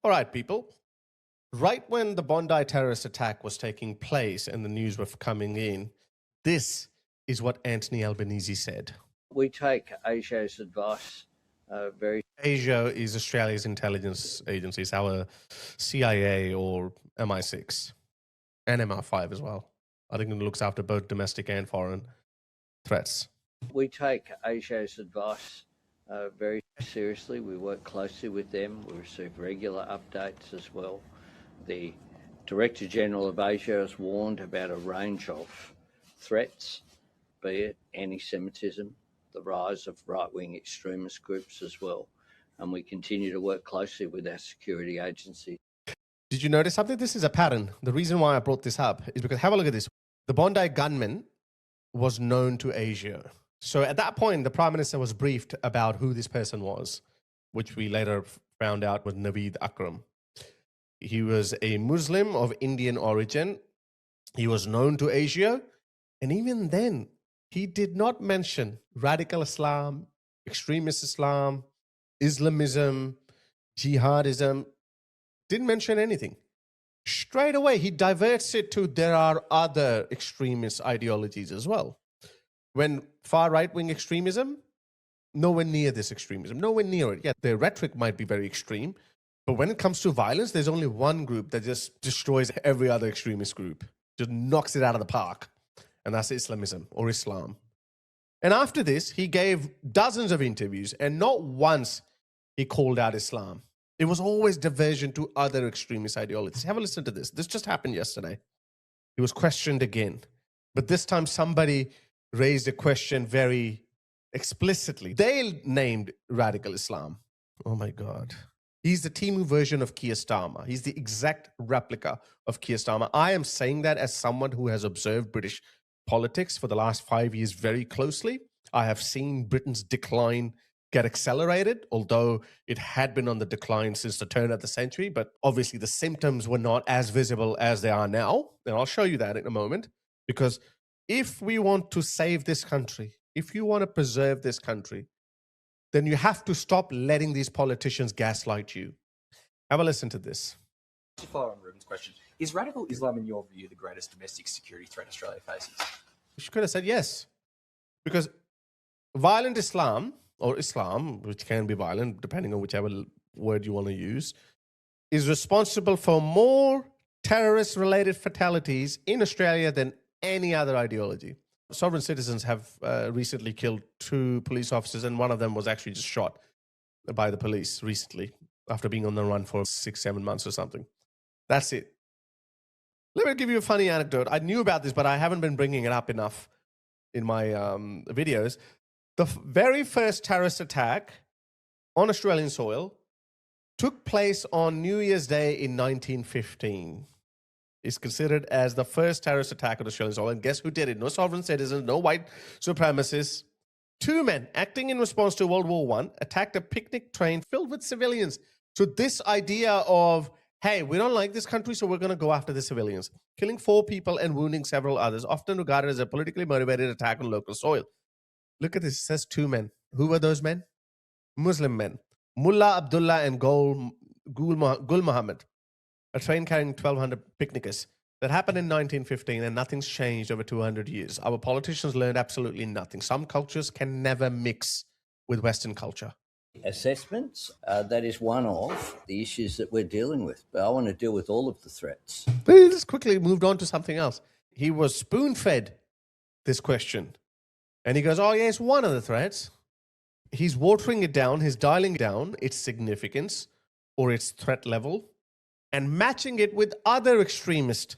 All right, people. Right when the Bondi terrorist attack was taking place and the news were coming in, this is what Anthony Albanese said. We take ASIO's advice very. ASIO is Australia's intelligence agency. It's our CIA or MI6 and MI5 as well. I think it looks after both domestic and foreign threats. We take ASIO's advice very seriously. We work closely with them. We receive regular updates as well. The Director General of ASIO has warned about a range of threats, be it anti-Semitism, the rise of right-wing extremist groups as well. And we continue to work closely with our security agencies. Did you notice something? This is a pattern. The reason why I brought this up is because, have a look at this. The Bondi gunman was known to ASIO. So at that point, the Prime Minister was briefed about who this person was, which we later found out was Naveed Akram. He was a Muslim of Indian origin. He was known to ASIO. And even then, he did not mention radical Islam, extremist Islam, Islamism, jihadism. Didn't mention anything. Straight away, he diverts it to there are other extremist ideologies as well. When far right-wing extremism, nowhere near this extremism, nowhere near it. Yeah, their rhetoric might be very extreme, but when it comes to violence, there's only one group that just destroys every other extremist group, just knocks it out of the park, and that's Islamism or Islam. And after this, he gave dozens of interviews, and not once he called out Islam. It was always diversion to other extremist ideologies. Have a listen to this. This just happened yesterday. He was questioned again, but this time somebody raised a question very explicitly. They named radical Islam. Oh my God. He's the Timu version of Keir Starmer. He's the exact replica of Keir Starmer. I am saying that as someone who has observed British politics for the last 5 years very closely. I have seen Britain's decline get accelerated, although it had been on the decline since the turn of the century, but obviously the symptoms were not as visible as they are now. And I'll show you that in a moment, because if we want to save this country, if you want to preserve this country, then you have to stop letting these politicians gaslight you. Have a listen to this. To follow on Ruben's question, is radical Islam, in your view, the greatest domestic security threat Australia faces? She could have said yes, because violent Islam, or Islam, which can be violent, depending on whichever word you want to use, is responsible for more terrorist-related fatalities in Australia than any other ideology. Sovereign citizens have recently killed 2 police officers, and one of them was actually just shot by the police recently after being on the run for 6-7 months or something. That's it. Let me give you a funny anecdote. I knew about this, but I haven't been bringing it up enough in my videos. The very first terrorist attack on Australian soil took place on New Year's Day in 1915. It's considered as the first terrorist attack on Australian soil. And guess who did it? No sovereign citizens, no white supremacists. 2 men acting in response to World War I attacked a picnic train filled with civilians. So this idea of, hey, we don't like this country, so we're going to go after the civilians. Killing 4 people and wounding several others, often regarded as a politically motivated attack on local soil. Look at this. It says 2 men. Who were those men? Muslim men. Mullah Abdullah and Gul Muhammad. A train carrying 1,200 picnickers. That happened in 1915, and nothing's changed over 200 years. Our politicians learned absolutely nothing. Some cultures can never mix with Western culture. Assessments, that is one of the issues that we're dealing with. But I want to deal with all of the threats. But he just quickly moved on to something else. He was spoon-fed this question. And he goes, oh, yeah, it's one of the threats. He's watering it down. He's dialing down its significance or its threat level and matching it with other extremist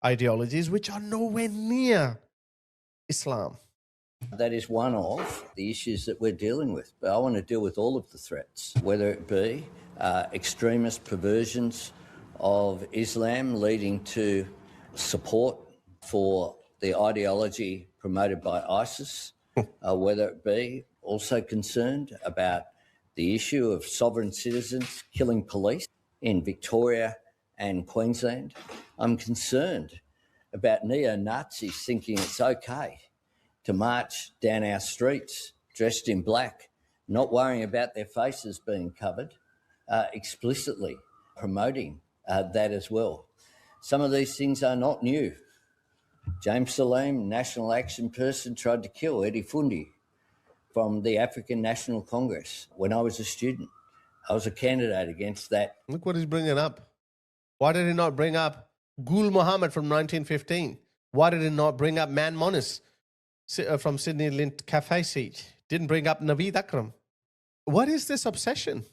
ideologies which are nowhere near Islam. That is one of the issues that we're dealing with. But I want to deal with all of the threats, whether it be extremist perversions of Islam leading to support for the ideology promoted by ISIS, whether it be also concerned about the issue of sovereign citizens killing police in Victoria and Queensland. I'm concerned about neo-Nazis thinking it's okay to march down our streets dressed in black, not worrying about their faces being covered explicitly promoting that as well. Some of these things are not new. James Salim, national action person, tried to kill Eddie Fundi from the African National Congress when I was a student. I was a candidate against that. Look what he's bringing up. Why did he not bring up Gul Muhammad from 1915? Why did he not bring up Man Monis from Sydney Lint Cafe seat? Didn't bring up Naveed Akram. What is this obsession?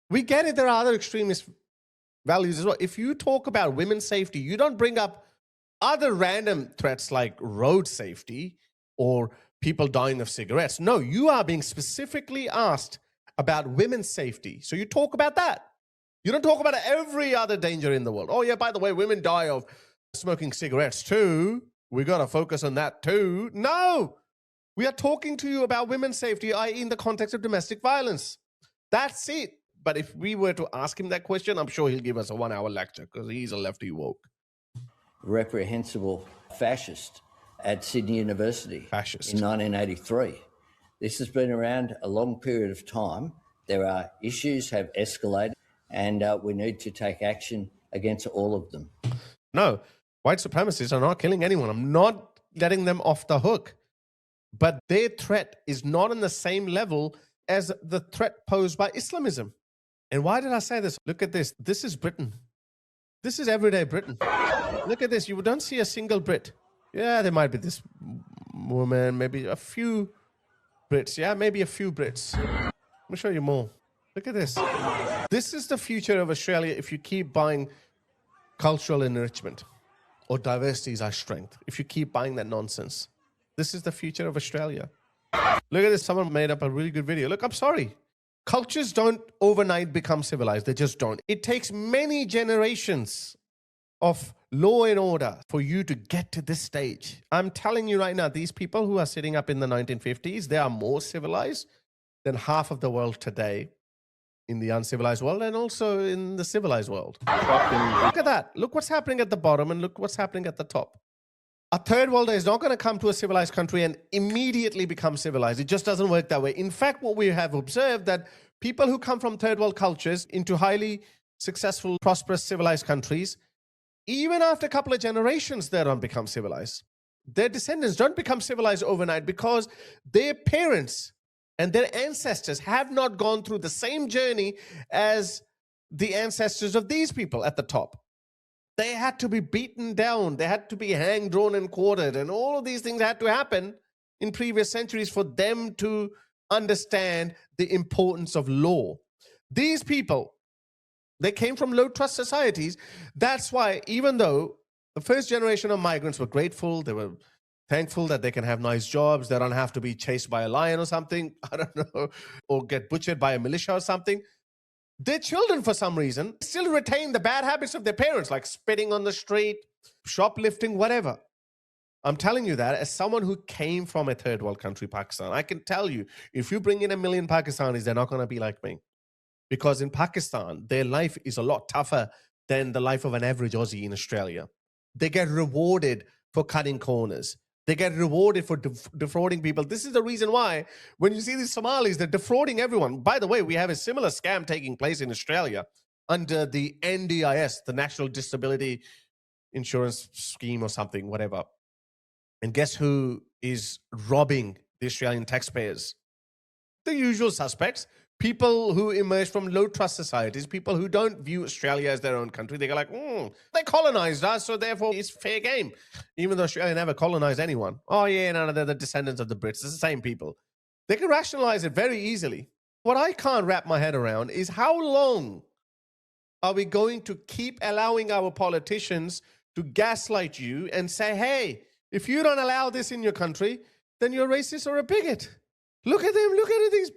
We get it. There are other extremist values as well. If you talk about women's safety, you don't bring up other random threats like road safety or people dying of cigarettes. No, you are being specifically asked about women's safety. So you talk about that. You don't talk about every other danger in the world. Oh, yeah, by the way, women die of smoking cigarettes too. We got to focus on that too. No, we are talking to you about women's safety, i.e. in the context of domestic violence. That's it. But if we were to ask him that question, I'm sure he'll give us a 1-hour lecture because he's a lefty woke. Reprehensible fascist at Sydney University in 1983. This has been around a long period of time. There are issues have escalated and we need to take action against all of them. No, white supremacists are not killing anyone. I'm not letting them off the hook. But their threat is not on the same level as the threat posed by Islamism. And why did I say this? Look at this. This is Britain. This is everyday Britain. Look at this. You don't see a single Brit. Yeah, there might be this woman, maybe a few Brits. Yeah, maybe a few Brits. Let me show you more. Look at this. This is the future of Australia if you keep buying cultural enrichment or diversity is our strength. If you keep buying that nonsense. This is the future of Australia. Look at this. Someone made up a really good video. Look, I'm sorry. Cultures don't overnight become civilized. They just don't. It takes many generations of law and order for you to get to this stage. I'm telling you right now, these people who are sitting up in the 1950s, they are more civilized than half of the world today in the uncivilized world and also in the civilized world. Look at that. Look what's happening at the bottom and look what's happening at the top. A third worlder is not going to come to a civilized country and immediately become civilized. It just doesn't work that way. In fact, what we have observed that people who come from third world cultures into highly successful, prosperous, civilized countries, even after a couple of generations, they don't become civilized. Their descendants don't become civilized overnight because their parents and their ancestors have not gone through the same journey as the ancestors of these people at the top. They had to be beaten down. They had to be hanged, drawn, and quartered. And all of these things had to happen in previous centuries for them to understand the importance of law. These people, they came from low-trust societies. That's why, even though the first generation of migrants were grateful, they were thankful that they can have nice jobs, they don't have to be chased by a lion or something, I don't know, or get butchered by a militia or something. Their children, for some reason, still retain the bad habits of their parents, like spitting on the street, shoplifting, whatever. I'm telling you that as someone who came from a third world country, Pakistan. I can tell you, if you bring in 1 million Pakistanis, they're not going to be like me. Because in Pakistan, their life is a lot tougher than the life of an average Aussie in Australia. They get rewarded for cutting corners. They get rewarded for defrauding people. This is the reason why when you see these Somalis, they're defrauding everyone. By the way, we have a similar scam taking place in Australia under the NDIS, the National Disability Insurance Scheme or something, whatever. And guess who is robbing the Australian taxpayers? The usual suspects. People who emerge from low-trust societies, people who don't view Australia as their own country. They go like, they colonized us, so therefore it's fair game. Even though Australia never colonized anyone. Oh, yeah, no, they're the descendants of the Brits. It's the same people. They can rationalize it very easily. What I can't wrap my head around is how long are we going to keep allowing our politicians to gaslight you and say, hey, if you don't allow this in your country, then you're racist or a bigot. Look at them. Look at these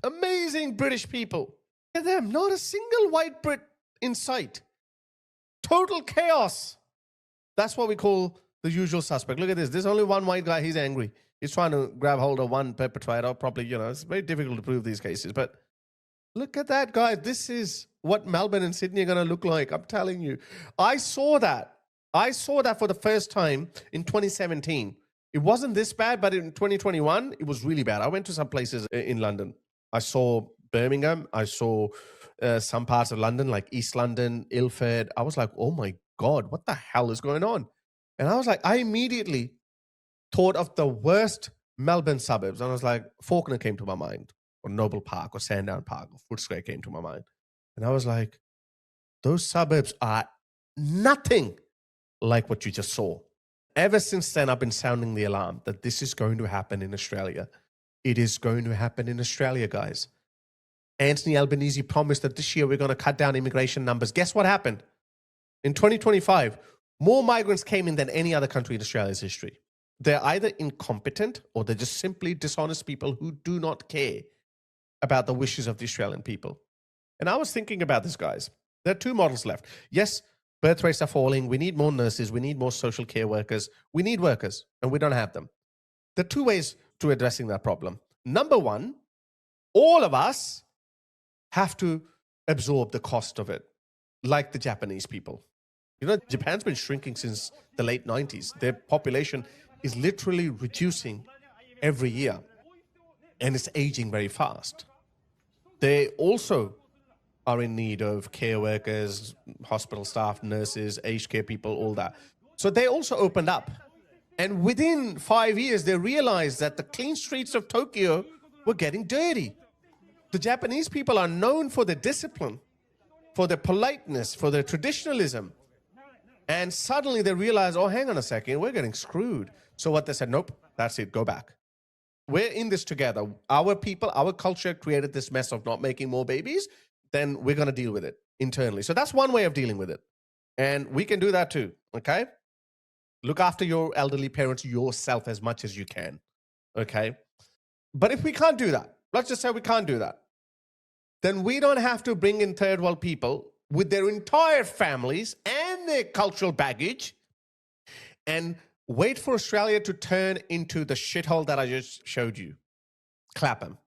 amazing British people. Look at them. Not a single white Brit in sight. Total chaos. That's what we call the usual suspect. Look at this. There's only one white guy. He's angry. He's trying to grab hold of one perpetrator. Probably, it's very difficult to prove these cases. But look at that, guys. This is what Melbourne and Sydney are going to look like. I'm telling you. I saw that for the first time in 2017. It wasn't this bad, but in 2021, it was really bad. I went to some places in London. I saw Birmingham. I saw some parts of London, like East London, Ilford. I was like, oh my God, what the hell is going on? And I was like, I immediately thought of the worst Melbourne suburbs. And I was like, Faulkner came to my mind, or Noble Park, or Sandown Park, or Footscray came to my mind. And I was like, those suburbs are nothing like what you just saw. Ever since then, I've been sounding the alarm that this is going to happen in Australia. It is going to happen in Australia, guys. Anthony Albanese promised that this year we're going to cut down immigration numbers. Guess what happened? In 2025, more migrants came in than any other country in Australia's history. They're either incompetent or they're just simply dishonest people who do not care about the wishes of the Australian people. And I was thinking about this, guys. There are two models left. Yes, birth rates are falling. We need more nurses. We need more social care workers. We need workers, and we don't have them. There are two ways to addressing that problem. Number one, all of us have to absorb the cost of it, like the Japanese people. You know, Japan's been shrinking since the late 90s. Their population is literally reducing every year, and it's aging very fast. They also are in need of care workers, hospital staff, nurses, aged care people, all that. So they also opened up. And within 5 years, they realized that the clean streets of Tokyo were getting dirty. The Japanese people are known for their discipline, for their politeness, for their traditionalism. And suddenly they realize, oh, hang on a second, we're getting screwed. So what they said, nope, that's it, go back. We're in this together. Our people, our culture created this mess of not making more babies. Then we're going to deal with it internally. So that's one way of dealing with it. And we can do that too, okay? Look after your elderly parents yourself as much as you can, okay? But if we can't do that, let's just say we can't do that, then we don't have to bring in third world people with their entire families and their cultural baggage and wait for Australia to turn into the shithole that I just showed you. Clapham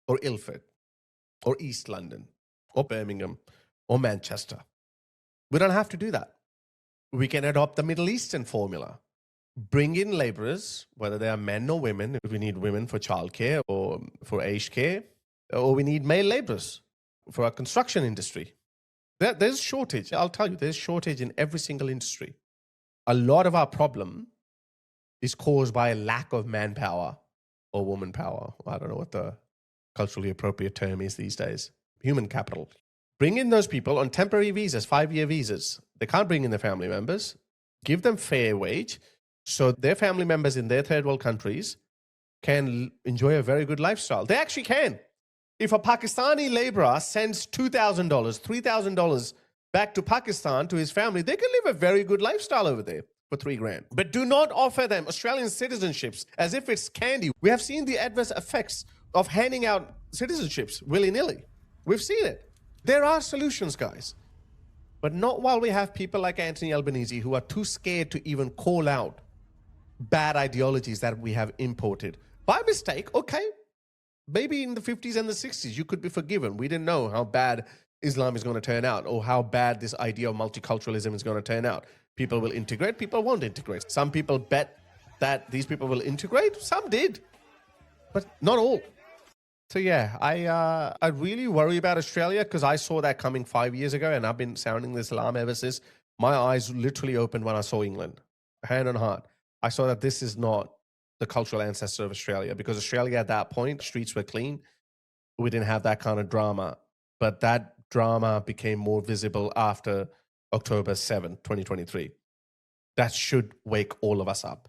or Ilford or East London or Birmingham or Manchester. We don't have to do that. We can adopt the Middle Eastern formula. Bring in laborers, whether they are men or women, if we need women for childcare or for aged care, or we need male laborers for our construction industry. There's shortage. I'll tell you, there's shortage in every single industry. A lot of our problem is caused by a lack of manpower or woman power. I don't know what the culturally appropriate term is these days. Human capital. Bring in those people on temporary visas, 5-year visas. They can't bring in their family members. Give them fair wage so their family members in their third world countries can enjoy a very good lifestyle. They actually can. If a Pakistani laborer sends $2,000, $3,000 back to Pakistan to his family, they can live a very good lifestyle over there for $3,000. But do not offer them Australian citizenships as if it's candy. We have seen the adverse effects of handing out citizenships willy-nilly. We've seen it. There are solutions, guys. But not while we have people like Anthony Albanese who are too scared to even call out bad ideologies that we have imported. By mistake, okay. Maybe in the 50s and the 60s, you could be forgiven. We didn't know how bad Islam is going to turn out or how bad this idea of multiculturalism is going to turn out. People will integrate, people won't integrate. Some people bet that these people will integrate. Some did, but not all. So yeah, I really worry about Australia because I saw that coming 5 years ago and I've been sounding this alarm ever since. My eyes literally opened when I saw England, hand on heart. I saw that this is not the cultural ancestor of Australia because Australia at that point, streets were clean. We didn't have that kind of drama, but that drama became more visible after October 7, 2023. That should wake all of us up.